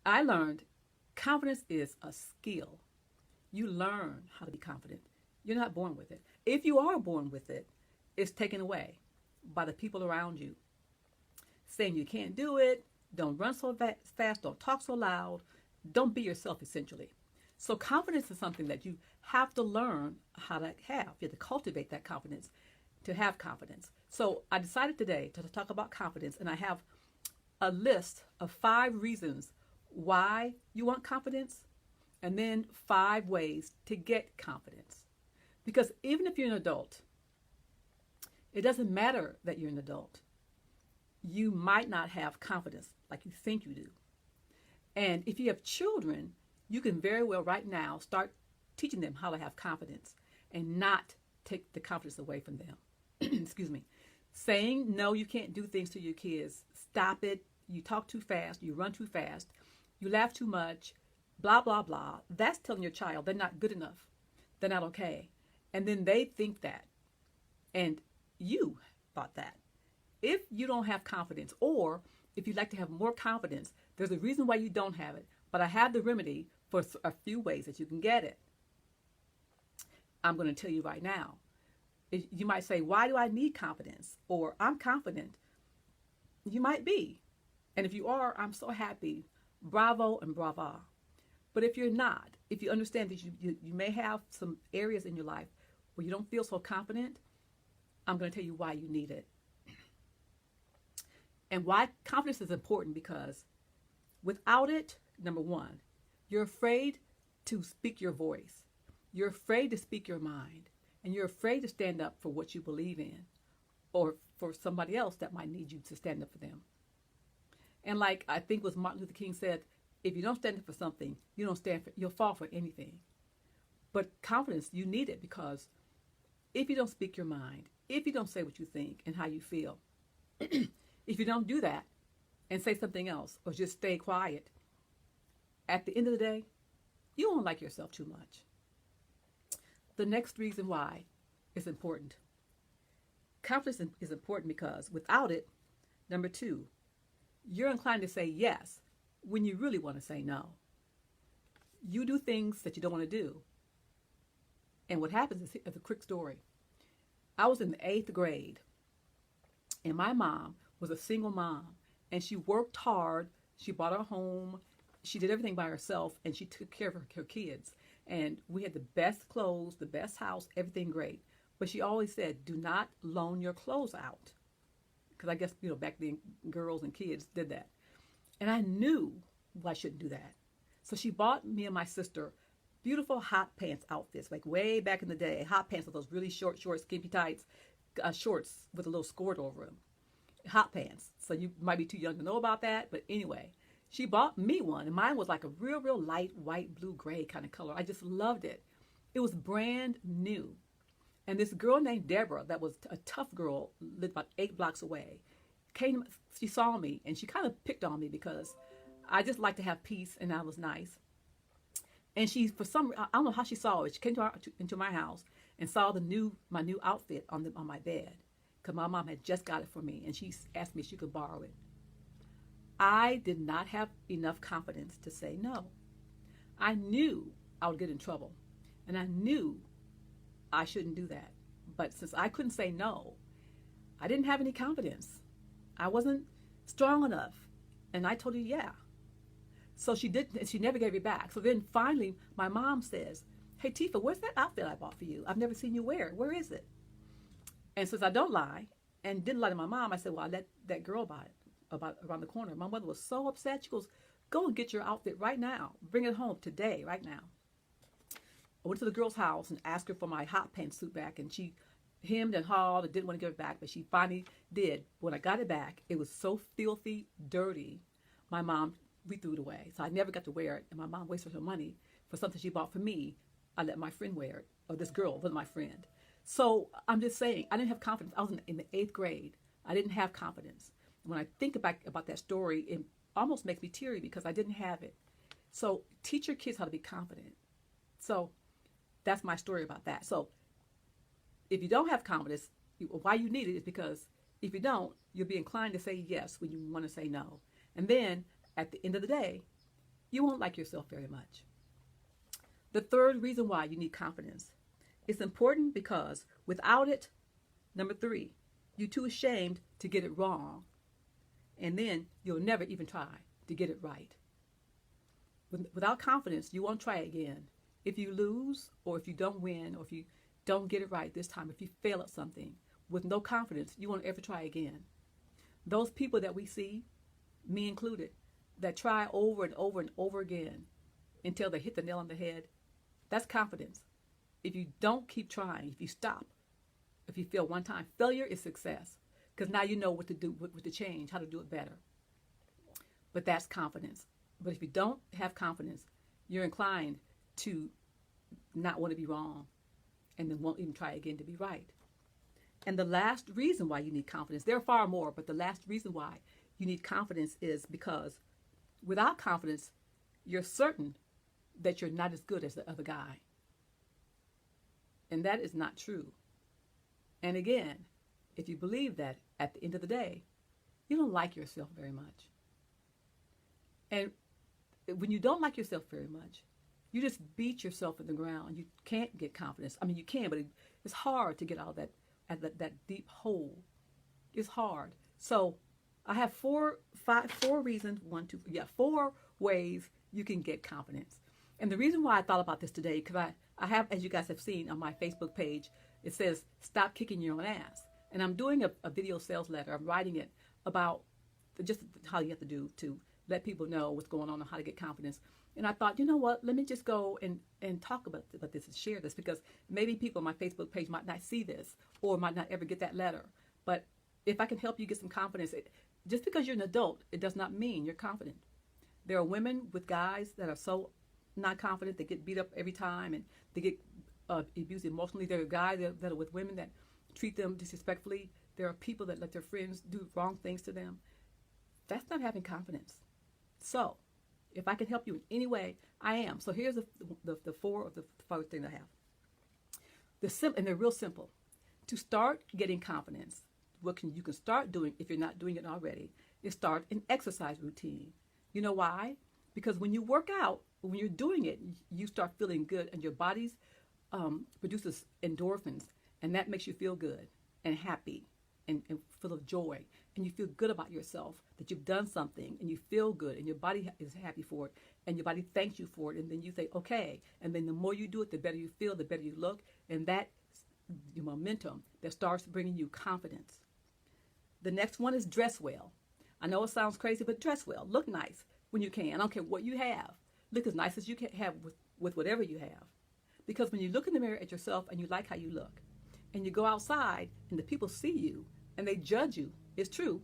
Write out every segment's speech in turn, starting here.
I learned confidence is a skill. You learn how to be confident. You're not born with it. If you are born with it, it's taken away by the people around you saying you can't do it, don't run so fast, don't talk so loud, don't be yourself essentially. So confidence is something that you have to learn how to have. You have to cultivate that confidence to have confidence. So I decided today to talk about confidence, and I have a list of 5 reasons why you want confidence, and then 5 ways to get confidence. Because even if you're an adult, it doesn't matter that you're an adult. You might not have confidence like you think you do. And if you have children, you can very well right now start teaching them how to have confidence and not take the confidence away from them. Excuse me. Saying no, you can't do things to your kids. Stop it. You talk too fast. You run too fast. You laugh too much. Blah, blah, blah. That's telling your child they're not good enough. They're not okay. And then they think that. And you thought that. If you don't have confidence, or if you'd like to have more confidence, there's a reason why you don't have it. But I have the remedy for a few ways that you can get it. I'm going to tell you right now. You might say, why do I need confidence? Or I'm confident. You might be. And if you are, I'm so happy. Bravo and brava. But if you're not, if you understand that you may have some areas in your life where you don't feel so confident, I'm going to tell you why you need it. And why confidence is important, because without it, number one, you're afraid to speak your voice. You're afraid to speak your mind. And you're afraid to stand up for what you believe in, or for somebody else that might need you to stand up for them. And like I think was Martin Luther King said, if you don't stand up for something, you'll fall for anything. But confidence, you need it, because if you don't speak your mind, if you don't say what you think and how you feel, if you don't do that and say something else or just stay quiet, at the end of the day, you won't like yourself too much. The next reason why it's important. Confidence is important because without it, number 2, you're inclined to say yes when you really want to say no. You do things that you don't want to do. And what happens is a quick story. I was in the 8th grade, and my mom was a single mom, and she worked hard. She bought a home. She did everything by herself, and she took care of her kids. And we had the best clothes, the best house, everything great. But she always said, do not loan your clothes out. Because I guess, back then, girls and kids did that. And I knew I shouldn't do that. So she bought me and my sister beautiful hot pants outfits, like way back in the day. Hot pants with those really short, skinny tights, shorts with a little skirt over them. Hot pants. So you might be too young to know about that. But anyway, she bought me one, and mine was like a real, real light white, blue, gray kind of color. I just loved it. It was brand new. And this girl named Deborah, that was a tough girl, lived about 8 blocks away, she saw me, and she kind of picked on me because I just like to have peace, and I was nice. And she, I don't know how she saw it. She came into my house and saw my new outfit on my bed, because my mom had just got it for me, and she asked me if she could borrow it. I did not have enough confidence to say no. I knew I would get in trouble, and I knew I shouldn't do that. But since I couldn't say no, I didn't have any confidence. I wasn't strong enough. And I told her, yeah. So she never gave it back. So then finally, my mom says, hey, Tifa, where's that outfit I bought for you? I've never seen you wear it. Where is it? And since I don't lie, and didn't lie to my mom, I said, well, I let that girl buy it around the corner. My mother was so upset. She goes, go and get your outfit right now. Bring it home today, right now. I went to the girl's house and asked her for my hot pantsuit back, and she hemmed and hawed and didn't want to give it back, but she finally did. When I got it back, it was so filthy, dirty, we threw it away. So I never got to wear it, and my mom wasted her money for something she bought for me. I let my friend wear it, or this girl was my friend. So I'm just saying, I didn't have confidence. I was in the 8th grade. I didn't have confidence. When I think about that story, it almost makes me teary because I didn't have it. So teach your kids how to be confident. So that's my story about that. So if you don't have confidence, why you need it is because if you don't, you'll be inclined to say yes when you want to say no. And then at the end of the day, you won't like yourself very much. The third reason why you need confidence. It's important because without it, number three, you're too ashamed to get it wrong. And then you'll never even try to get it right. Without confidence, you won't try again. If you lose, or if you don't win, or if you don't get it right this time, if you fail at something, with no confidence, you won't ever try again. Those people that we see, me included, that try over and over and over again until they hit the nail on the head, that's confidence. If you don't keep trying, if you stop, if you fail one time, failure is success, because now you know what to do, what to change, how to do it better. But that's confidence. But if you don't have confidence, you're inclined to not want to be wrong, and then won't even try again to be right. And the last reason why you need confidence, there are far more, but the last reason why you need confidence is because without confidence, you're certain that you're not as good as the other guy. And that is not true. And again, if you believe that, at the end of the day, you don't like yourself very much. And when you don't like yourself very much, you just beat yourself in the ground. You can't get confidence. I mean, you can, but it's hard to get out of that deep hole. It's hard. So I have four ways you can get confidence. And the reason why I thought about this today, because I have, as you guys have seen on my Facebook page, it says, stop kicking your own ass. And I'm doing a video sales letter. I'm writing it about just how you have to do to let people know what's going on and how to get confidence. And I thought, you know what, let me just go and talk about this and share this, because maybe people on my Facebook page might not see this or might not ever get that letter. But if I can help you get some confidence, just because you're an adult, it does not mean you're confident. There are women with guys that are so not confident, they get beat up every time and they get abused emotionally. There are guys that are with women that treat them disrespectfully. There are people that let their friends do wrong things to them. That's not having confidence. So, if I can help you in any way, I am. So here's the four of the five things I have. And they're real simple. To start getting confidence, what you can start doing if you're not doing it already is start an exercise routine. You know why? Because when you work out, when you're doing it, you start feeling good, and your body produces endorphins, and that makes you feel good and happy and full of joy. And you feel good about yourself, that you've done something, and you feel good, and your body is happy for it, and your body thanks you for it, and then you say, okay. And then the more you do it, the better you feel, the better you look, and that's your momentum that starts bringing you confidence. The next one is dress well. I know it sounds crazy, but dress well. Look nice when you can. I don't care what you have. Look as nice as you can have with whatever you have. Because when you look in the mirror at yourself and you like how you look, and you go outside and the people see you and they judge you, it's true,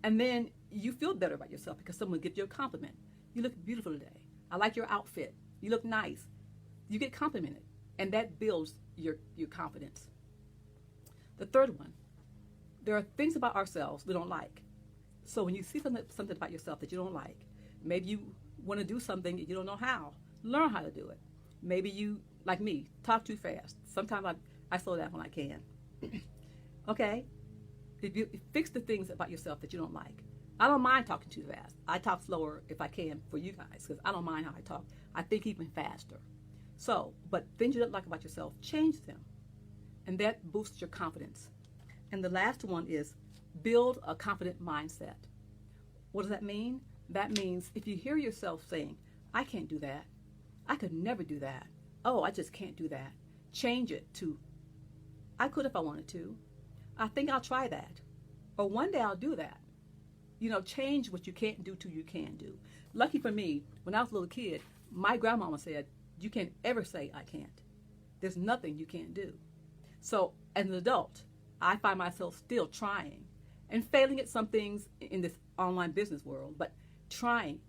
and then you feel better about yourself because someone gives you a compliment. You look beautiful today. I like your outfit. You look nice. You get complimented, and that builds your confidence. The third one, there are things about ourselves we don't like. So when you see something about yourself that you don't like, maybe you want to do something and you don't know how, learn how to do it. Maybe you, like me, talk too fast. Sometimes I slow down when I can. Okay? If you fix the things about yourself that you don't like. I don't mind talking too fast. I talk slower if I can for you guys, because I don't mind how I talk. I think even faster. So, but things you don't like about yourself, change them. And that boosts your confidence. And the last one is build a confident mindset. What does that mean? That means if you hear yourself saying, I can't do that. I could never do that. Oh, I just can't do that. Change it to, I could if I wanted to. I think I'll try that. Or one day I'll do that. You know, change what you can't do to you can do. Lucky for me, when I was a little kid, my grandmama said, you can't ever say I can't. There's nothing you can't do. So as an adult, I find myself still trying and failing at some things in this online business world, but trying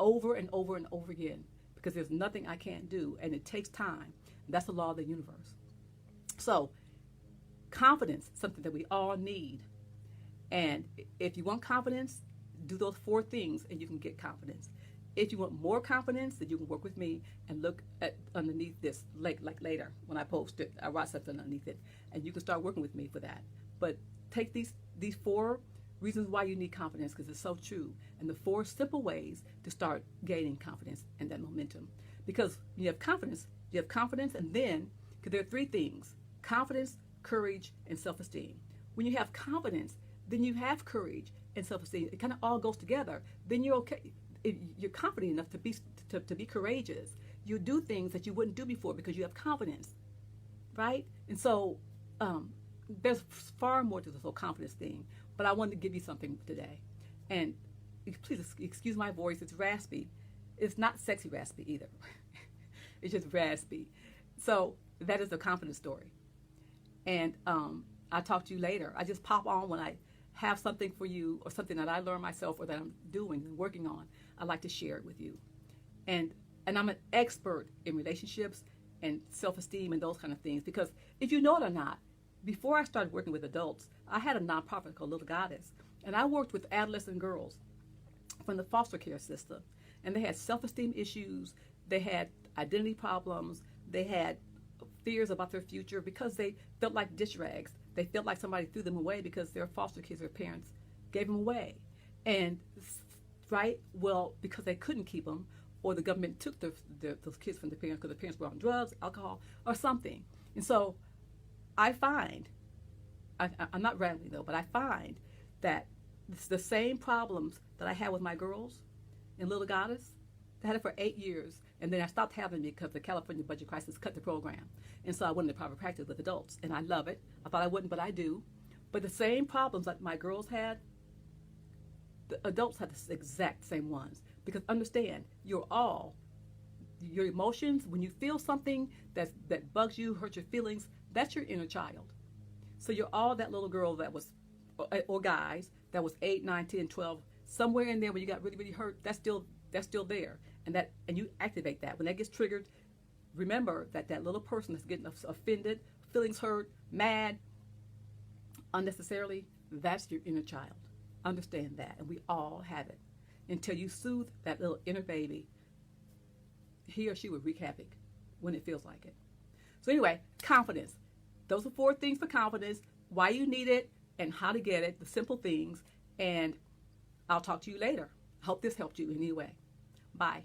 over and over and over again, because there's nothing I can't do, and it takes time. That's the law of the universe. So confidence is something that we all need. And if you want confidence, do those four things and you can get confidence. If you want more confidence, then you can work with me and look at underneath this, like later when I post it, I write something underneath it, and you can start working with me for that. But take these four reasons why you need confidence, because it's so true, and the 4 simple ways to start gaining confidence and that momentum. Because when you have confidence, and then, because there are 3 things: confidence, courage, and self-esteem. When you have confidence, then you have courage and self-esteem. It kind of all goes together. Then you're okay. You're confident enough to be courageous. You do things that you wouldn't do before because you have confidence, right? And so there's far more to this whole confidence thing. But I wanted to give you something today. And please excuse my voice. It's raspy. It's not sexy raspy either. It's just raspy. So that is the confidence story. And I'll talk to you later. I just pop on when I have something for you, or something that I learned myself, or that I'm doing and working on. I like to share it with you. And I'm an expert in relationships and self-esteem and those kind of things, because if you know it or not, before I started working with adults, I had a nonprofit called Little Goddess, and I worked with adolescent girls from the foster care system, and they had self-esteem issues, they had identity problems, they had fears about their future because they felt like dish rags. They felt like somebody threw them away because their foster kids, their parents gave them away. And, right, well, because they couldn't keep them, or the government took those kids from the parents because the parents were on drugs, alcohol, or something. And so I find, I'm not rambling though, but I find that it's the same problems that I had with my girls in Little Goddess. I had it for 8 years, and then I stopped having it because the California budget crisis cut the program. And so I went into private practice with adults, and I love it. I thought I wouldn't, but I do. But the same problems that my girls had, the adults had the exact same ones. Because understand, your emotions, when you feel something that bugs you, hurts your feelings, that's your inner child. So you're all that little girl that was, or guys, that was 8, 9, 10, 12, somewhere in there when you got really, really hurt, that's still there. And you activate that. When that gets triggered, remember that little person that's getting offended, feelings hurt, mad, unnecessarily, that's your inner child. Understand that. And we all have it. Until you soothe that little inner baby, he or she will wreak havoc when it feels like it. So anyway, confidence. Those are 4 things for confidence, why you need it, and how to get it, the simple things. And I'll talk to you later. I hope this helped you in any way. Bye.